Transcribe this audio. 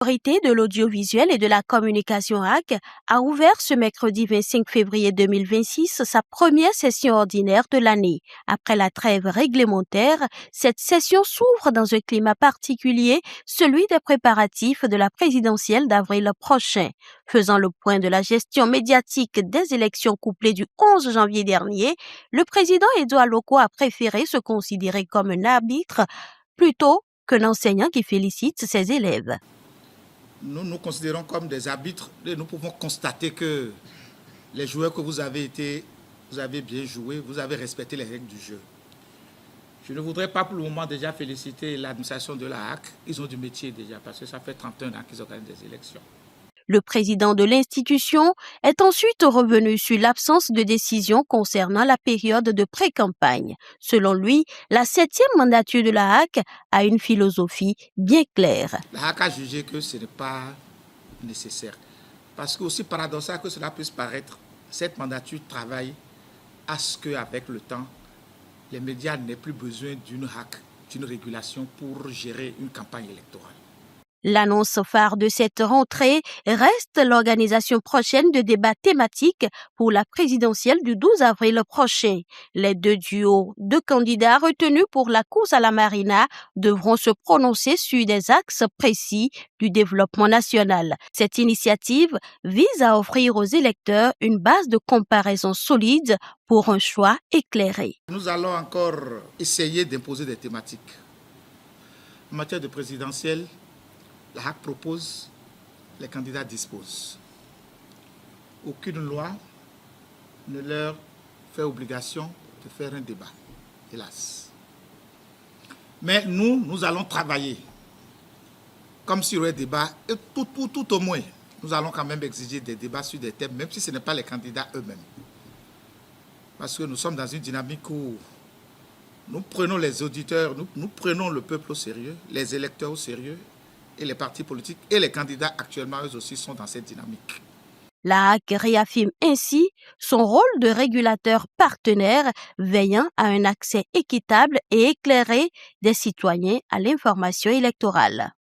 L'autorité de l'audiovisuel et de la communication AC a ouvert ce mercredi 25 février 2026 sa première session ordinaire de l'année. Après la trêve réglementaire, cette session s'ouvre dans un climat particulier, celui des préparatifs de la présidentielle d'avril prochain. Faisant le point de la gestion médiatique des élections couplées du 11 janvier dernier, le président Edouard Loko a préféré se considérer comme un arbitre plutôt qu'un enseignant qui félicite ses élèves. Nous nous considérons comme des arbitres et nous pouvons constater que les joueurs que vous avez bien joué, vous avez respecté les règles du jeu. Je ne voudrais pas pour le moment déjà féliciter l'administration de la HAC. Ils ont du métier déjà parce que ça fait 31 ans qu'ils organisent des élections. Le président de l'institution est ensuite revenu sur l'absence de décision concernant la période de pré-campagne. Selon lui, la 7e mandature de la HAC a une philosophie bien claire. La HAC a jugé que ce n'est pas nécessaire. Parce que, aussi paradoxal que cela puisse paraître, cette mandature travaille à ce qu'avec le temps, les médias n'aient plus besoin d'une HAC, d'une régulation pour gérer une campagne électorale. L'annonce phare de cette rentrée reste l'organisation prochaine de débats thématiques pour la présidentielle du 12 avril prochain. Les deux duos de candidats retenus pour la course à la Marina devront se prononcer sur des axes précis du développement national. Cette initiative vise à offrir aux électeurs une base de comparaison solide pour un choix éclairé. Nous allons encore essayer d'imposer des thématiques. En matière de présidentielle, la HAC propose, les candidats disposent. Aucune loi ne leur fait obligation de faire un débat, hélas. Mais nous allons travailler comme sur un débat, et tout au moins, nous allons quand même exiger des débats sur des thèmes, même si ce n'est pas les candidats eux-mêmes. Parce que nous sommes dans une dynamique où nous prenons les auditeurs, nous prenons le peuple au sérieux, les électeurs au sérieux, et les partis politiques et les candidats actuellement, eux aussi, sont dans cette dynamique. La HAC réaffirme ainsi son rôle de régulateur partenaire veillant à un accès équitable et éclairé des citoyens à l'information électorale.